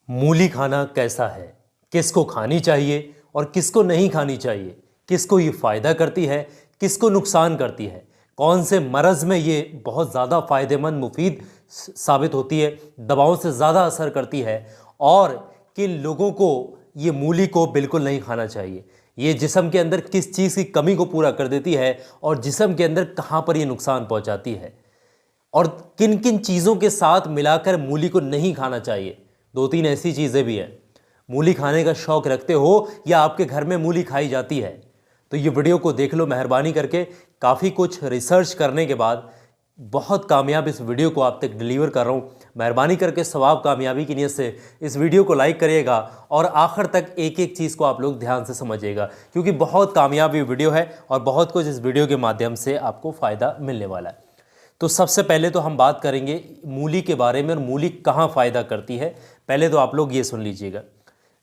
मूली खाना कैसा है, किसको खानी चाहिए और किसको नहीं खानी चाहिए, किसको ये फ़ायदा करती है, किसको नुकसान करती है, कौन से मरज़ में ये बहुत ज़्यादा फ़ायदेमंद मुफीद साबित होती है, दवाओं से ज़्यादा असर करती है, और किन लोगों को ये मूली को बिल्कुल नहीं खाना चाहिए, ये जिस्म के अंदर किस चीज़ की कमी को पूरा कर देती है और जिस्म के अंदर कहाँ पर ये नुकसान पहुँचाती है, और किन किन चीज़ों के साथ मिलाकर मूली को नहीं खाना चाहिए। दो तीन ऐसी चीज़ें भी हैं। मूली खाने का शौक़ रखते हो या आपके घर में मूली खाई जाती है, तो ये वीडियो को देख लो मेहरबानी करके। काफ़ी कुछ रिसर्च करने के बाद बहुत कामयाब इस वीडियो को आप तक डिलीवर कर रहा हूँ। मेहरबानी करके सवाब कामयाबी की नीयत से इस वीडियो को लाइक करिएगा और आखिर तक एक एक चीज़ को आप लोग ध्यान से समझिएगा, क्योंकि बहुत कामयाब ये वीडियो है और बहुत कुछ इस वीडियो के माध्यम से आपको फ़ायदा मिलने वाला है। तो सबसे पहले तो हम बात करेंगे मूली के बारे में और मूली कहाँ फ़ायदा करती है। पहले तो आप लोग ये सुन लीजिएगा,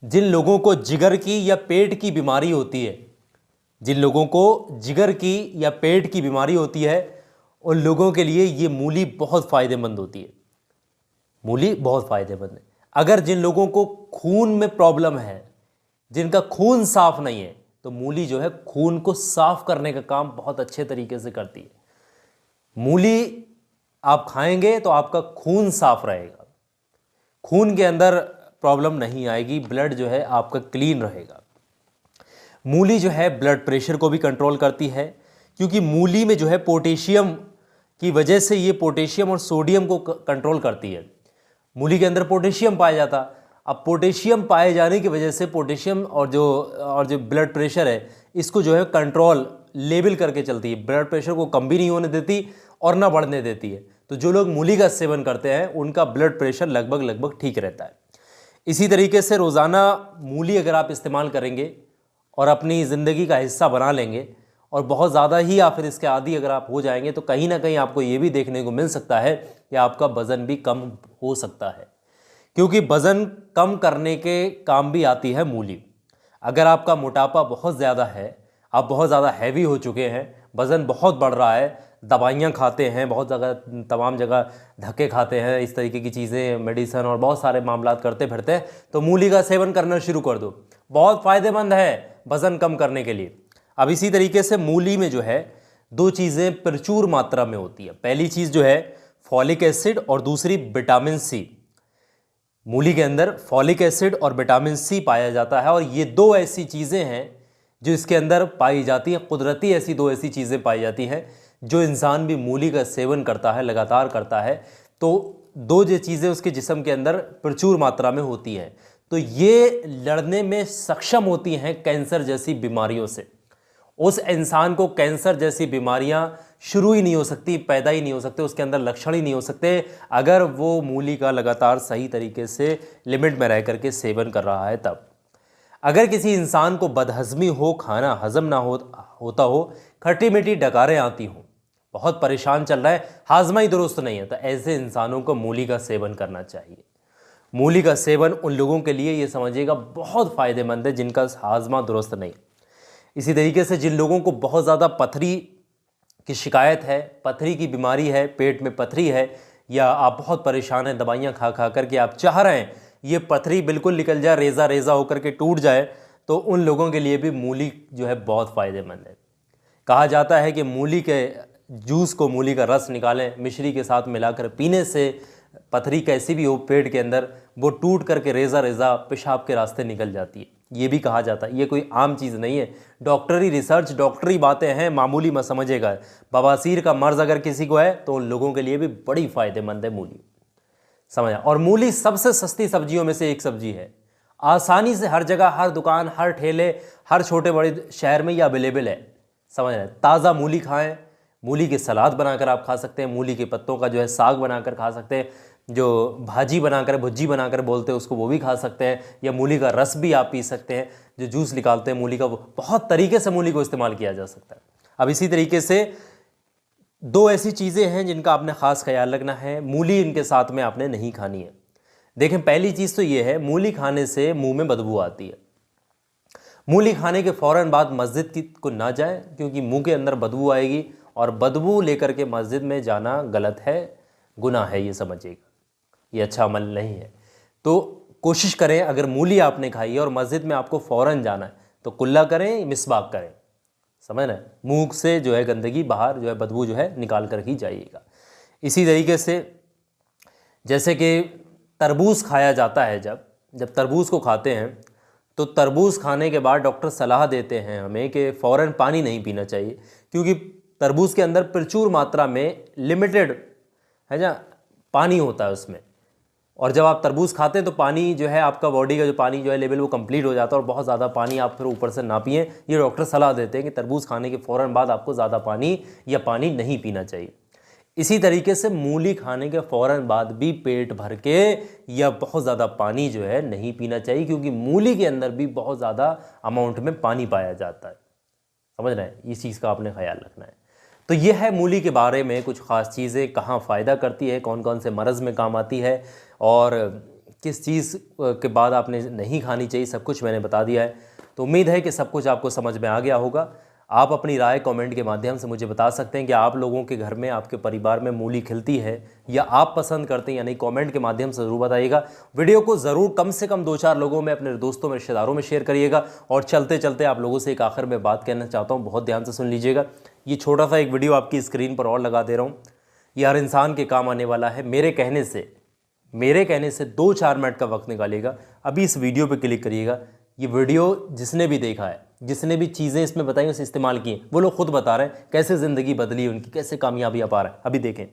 जिन लोगों को जिगर की या पेट की बीमारी होती है, जिन लोगों को जिगर की या पेट की बीमारी होती है, उन लोगों के लिए ये मूली बहुत फ़ायदेमंद होती है। मूली बहुत फ़ायदेमंद है। अगर जिन लोगों को खून में प्रॉब्लम है, जिनका खून साफ़ नहीं है, तो मूली जो है खून को साफ़ करने का काम बहुत अच्छे तरीके से करती है। मूली आप खाएंगे तो आपका खून साफ़ रहेगा, खून के अंदर प्रॉब्लम नहीं आएगी, ब्लड जो है आपका क्लीन रहेगा। मूली जो है ब्लड प्रेशर को भी कंट्रोल करती है, क्योंकि मूली में जो है पोटेशियम की वजह से ये पोटेशियम और सोडियम को कंट्रोल करती है। मूली के अंदर पोटेशियम पाया जाता, अब पोटेशियम पाए जाने की वजह से पोटेशियम और जो ब्लड प्रेशर है इसको जो है कंट्रोल लेवल करके चलती है। ब्लड प्रेशर को कम भी नहीं होने देती और ना बढ़ने देती है। तो जो लोग मूली का सेवन करते हैं उनका ब्लड प्रेशर लगभग ठीक रहता है। इसी तरीके से रोज़ाना मूली अगर आप इस्तेमाल करेंगे और अपनी ज़िंदगी का हिस्सा बना लेंगे और बहुत ज़्यादा ही या फिर इसके आदी अगर आप हो जाएंगे, तो कहीं ना कहीं आपको ये भी देखने को मिल सकता है कि आपका वज़न भी कम हो सकता है, क्योंकि वज़न कम करने के काम भी आती है मूली। अगर आपका मोटापा बहुत ज़्यादा है, आप बहुत ज़्यादा हैवी हो चुके हैं, वज़न बहुत बढ़ रहा है, दवाइयाँ खाते हैं, बहुत जगह तमाम जगह धक्के खाते हैं, इस तरीके की चीज़ें मेडिसन और बहुत सारे मामलात करते फिरते हैं, तो मूली का सेवन करना शुरू कर दो। बहुत फ़ायदेमंद है वज़न कम करने के लिए। अब इसी तरीके से मूली में जो है दो चीज़ें प्रचुर मात्रा में होती है। पहली चीज़ जो है फॉलिक एसिड और दूसरी विटामिन सी। मूली के अंदर फॉलिक एसिड और विटामिन सी पाया जाता है, और ये दो ऐसी चीज़ें हैं जो इसके अंदर पाई जाती हैं। कुदरती ऐसी दो ऐसी चीज़ें पाई जाती हैं, जो इंसान भी मूली का सेवन करता है, लगातार करता है, तो दो जो चीज़ें उसके जिस्म के अंदर प्रचुर मात्रा में होती हैं, तो ये लड़ने में सक्षम होती हैं कैंसर जैसी बीमारियों से। उस इंसान को कैंसर जैसी बीमारियां शुरू ही नहीं हो सकती, पैदा ही नहीं हो सकते, उसके अंदर लक्षण ही नहीं हो सकते, अगर वो मूली का लगातार सही तरीके से लिमिट में रह करके सेवन कर रहा है तब। अगर किसी इंसान को बदहज़मी हो, खाना हजम ना होता हो, खट्टी मीठी डकारें आती हों, बहुत परेशान चल रहा है, हाजमा ही दुरुस्त नहीं है, तो ऐसे इंसानों को मूली का सेवन करना चाहिए। मूली का सेवन उन लोगों के लिए ये समझिएगा बहुत फ़ायदेमंद है जिनका हाजमा दुरुस्त नहीं। इसी तरीके से जिन लोगों को बहुत ज़्यादा पथरी की शिकायत है, पथरी की बीमारी है, पेट में पथरी है, या आप बहुत परेशान हैं दवाइयाँ खा खा करके, आप चाह रहे हैं ये पथरी बिल्कुल निकल जाए, रेज़ा रेज़ा होकर के टूट जाए, तो उन लोगों के लिए भी मूली जो है बहुत फ़ायदेमंद है। कहा जाता है कि मूली के जूस को, मूली का रस निकालें, मिश्री के साथ मिलाकर पीने से पथरी कैसी भी हो पेट के अंदर, वो टूट करके रेज़ा रेज़ा पेशाब के रास्ते निकल जाती है। ये भी कहा जाता है, ये कोई आम चीज़ नहीं है, डॉक्टरी रिसर्च, डॉक्टरी बातें हैं, मामूली मत समझेगा। बवासीर का मर्ज़ अगर किसी को है तो उन लोगों के लिए भी बड़ी फ़ायदेमंद है मूली, समझा। और मूली सबसे सस्ती सब्जियों में से एक सब्जी है, आसानी से हर जगह, हर दुकान, हर ठेले, हर छोटे बड़े शहर में ये अवेलेबल है, समझ रहे हैं। ताज़ा मूली खाएं, मूली की सलाद बनाकर आप खा सकते हैं, मूली के पत्तों का जो है साग बनाकर खा सकते हैं, जो भाजी बनाकर, भुज्जी बनाकर बोलते हैं उसको, वो भी खा सकते हैं, या मूली का रस भी आप पी सकते हैं, जो जूस निकालते हैं मूली का, वो बहुत तरीके से मूली को इस्तेमाल किया जा सकता है। अब इसी तरीके से दो ऐसी चीज़ें हैं जिनका आपने ख़ास ख्याल रखना है, मूली इनके साथ में आपने नहीं खानी है। देखें, पहली चीज़ तो ये है, मूली खाने से मुंह में बदबू आती है। मूली खाने के फ़ौरन बाद मस्जिद को ना जाए, क्योंकि मुंह के अंदर बदबू आएगी, और बदबू लेकर के मस्जिद में जाना गलत है, गुनाह है, ये समझिएगा, ये अच्छा अमल नहीं है। तो कोशिश करें, अगर मूली आपने खाई है और मस्जिद में आपको फ़ौरन जाना है तो कुल्ला करें, मिसवाक करें, समझ रहे हैं, मुंह से जो है गंदगी बाहर जो है बदबू जो है निकाल कर ही जाइएगा। इसी तरीके से जैसे कि तरबूज खाया जाता है, जब तरबूज को खाते हैं तो तरबूज खाने के बाद डॉक्टर सलाह देते हैं हमें कि फ़ौरन पानी नहीं पीना चाहिए, क्योंकि तरबूज के अंदर प्रचुर मात्रा में लिमिटेड है ना पानी होता है उसमें, और जब आप तरबूज खाते हैं तो पानी जो है आपका बॉडी का जो पानी जो है लेवल वो कंप्लीट हो जाता है और बहुत ज़्यादा पानी आप फिर ऊपर से ना पिएं। ये डॉक्टर सलाह देते हैं कि तरबूज खाने के फ़ौरन बाद आपको ज़्यादा पानी या पानी नहीं पीना चाहिए। इसी तरीके से मूली खाने के फ़ौरन बाद भी पेट भर के या बहुत ज़्यादा पानी जो है नहीं पीना चाहिए, क्योंकि मूली के अंदर भी बहुत ज़्यादा अमाउंट में पानी पाया जाता है, समझ रहे हैं, इस चीज़ का आपने ख्याल रखना है। तो ये है मूली के बारे में कुछ ख़ास चीज़ें, कहाँ फ़ायदा करती है, कौन कौन से मरज़ में काम आती है और किस चीज़ के बाद आपने नहीं खानी चाहिए, सब कुछ मैंने बता दिया है। तो उम्मीद है कि सब कुछ आपको समझ में आ गया होगा। आप अपनी राय कमेंट के माध्यम से मुझे बता सकते हैं कि आप लोगों के घर में, आपके परिवार में मूली खिलती है या आप पसंद करते हैं या नहीं, कमेंट के माध्यम से ज़रूर बताइएगा। वीडियो को ज़रूर कम से कम 2-4 लोगों में, अपने दोस्तों में, रिश्तेदारों में शेयर करिएगा। और चलते चलते आप लोगों से एक आखिर में बात कहना चाहता हूँ, बहुत ध्यान से सुन लीजिएगा। ये छोटा सा एक वीडियो आपकी स्क्रीन पर और लगा दे रहा हूँ, ये हर इंसान के काम आने वाला है। मेरे कहने से 2-4 मिनट का वक्त निकालिएगा, अभी इस वीडियो पर क्लिक करिएगा। ये वीडियो जिसने भी देखा है, जिसने भी चीज़ें इसमें बताई, उसे इस्तेमाल की, वो लोग खुद बता रहे हैं कैसे ज़िंदगी बदली उनकी, कैसे कामयाबियाँ पा रहे हैं। अभी देखें।